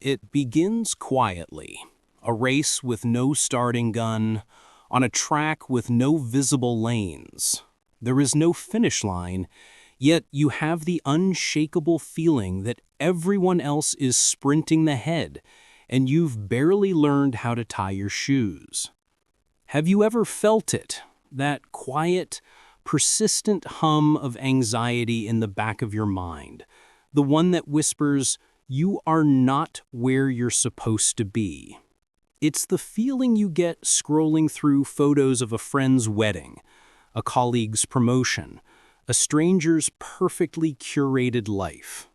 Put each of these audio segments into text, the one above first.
It begins quietly, a race with no starting gun, on a track with no visible lanes. There is no finish line, yet you have the unshakable feeling that everyone else is sprinting ahead, and you've barely learned how to tie your shoes. Have you ever felt it, that quiet, persistent hum of anxiety in the back of your mind, the one that whispers, "You are not where you're supposed to be"? It's the feeling you get scrolling through photos of a friend's wedding, a colleague's promotion, a stranger's perfectly curated life.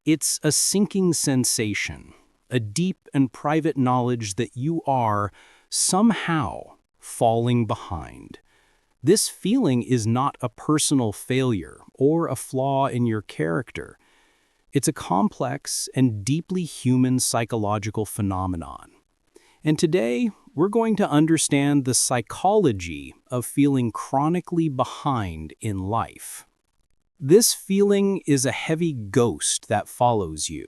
It's a sinking sensation, a deep and private knowledge that you are, somehow, falling behind. This feeling is not a personal failure or a flaw in your character. It's a complex and deeply human psychological phenomenon. And today, we're going to understand the psychology of feeling chronically behind in life. This feeling is a heavy ghost that follows you.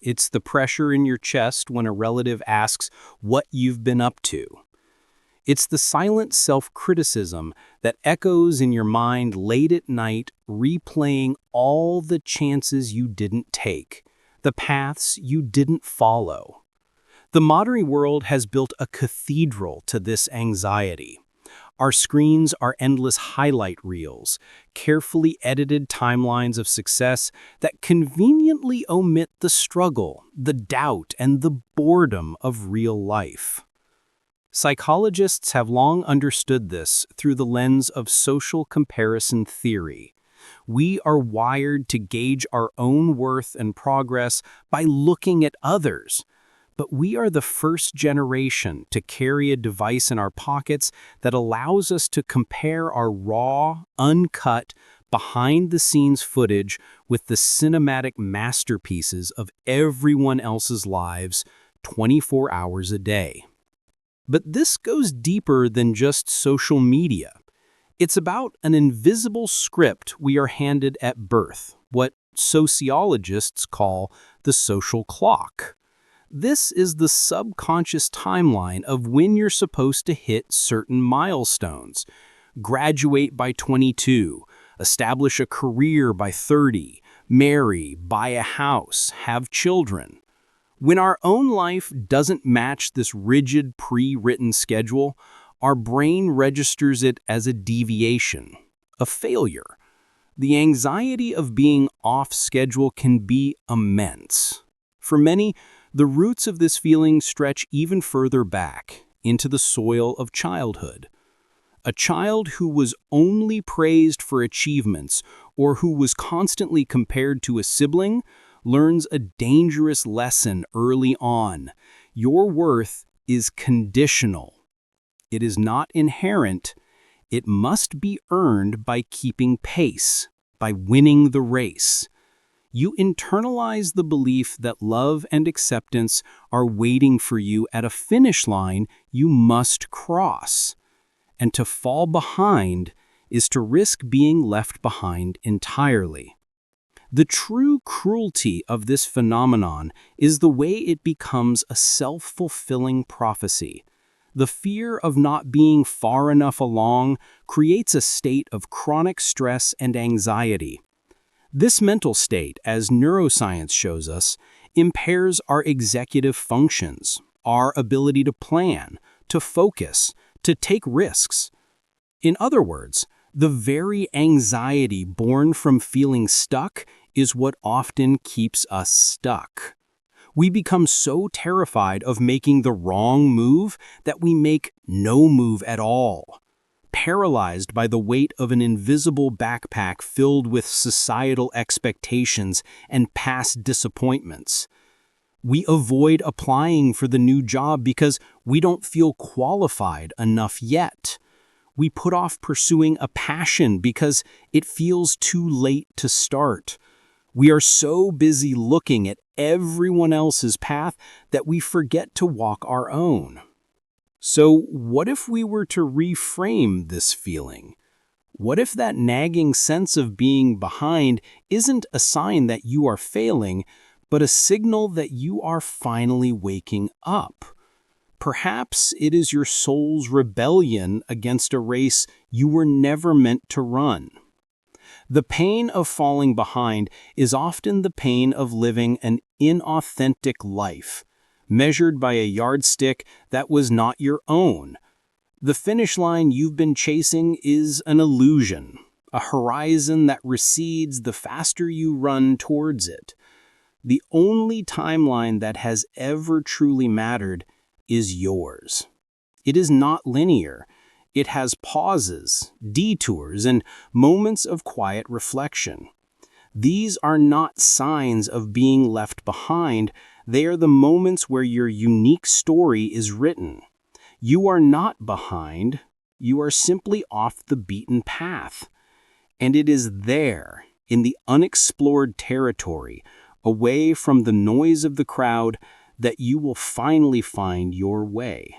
It's the pressure in your chest when a relative asks what you've been up to. It's the silent self-criticism that echoes in your mind late at night, replaying all the chances you didn't take, the paths you didn't follow. The modern world has built a cathedral to this anxiety. Our screens are endless highlight reels, carefully edited timelines of success that conveniently omit the struggle, the doubt, and the boredom of real life. Psychologists have long understood this through the lens of social comparison theory. We are wired to gauge our own worth and progress by looking at others. But we are the first generation to carry a device in our pockets that allows us to compare our raw, uncut, behind-the-scenes footage with the cinematic masterpieces of everyone else's lives 24 hours a day. But this goes deeper than just social media. It's about an invisible script we are handed at birth, what sociologists call the social clock. This is the subconscious timeline of when you're supposed to hit certain milestones. Graduate by 22, establish a career by 30, marry, buy a house, have children. When our own life doesn't match this rigid pre-written schedule, our brain registers it as a deviation, a failure. The anxiety of being off schedule can be immense. For many, the roots of this feeling stretch even further back, into the soil of childhood. A child who was only praised for achievements or who was constantly compared to a sibling learns a dangerous lesson early on. Your worth is conditional. It is not inherent. It must be earned by keeping pace, by winning the race. You internalize the belief that love and acceptance are waiting for you at a finish line you must cross. And to fall behind is to risk being left behind entirely. The true cruelty of this phenomenon is the way it becomes a self-fulfilling prophecy. The fear of not being far enough along creates a state of chronic stress and anxiety. This mental state, as neuroscience shows us, impairs our executive functions, our ability to plan, to focus, to take risks. In other words, the very anxiety born from feeling stuck is what often keeps us stuck. We become so terrified of making the wrong move that we make no move at all. Paralyzed by the weight of an invisible backpack filled with societal expectations and past disappointments. We avoid applying for the new job because we don't feel qualified enough yet. We put off pursuing a passion because it feels too late to start. We are so busy looking at everyone else's path that we forget to walk our own. So what if we were to reframe this feeling? What if that nagging sense of being behind isn't a sign that you are failing, but a signal that you are finally waking up. Perhaps it is your soul's rebellion against a race you were never meant to run. The pain of falling behind is often the pain of living an inauthentic life, measured by a yardstick that was not your own. The finish line you've been chasing is an illusion, a horizon that recedes the faster you run towards it. The only timeline that has ever truly mattered is yours. It is not linear. It has pauses, detours, and moments of quiet reflection. These are not signs of being left behind. They are the moments where your unique story is written. You are not behind. You are simply off the beaten path. And it is there, in the unexplored territory, away from the noise of the crowd, that you will finally find your way.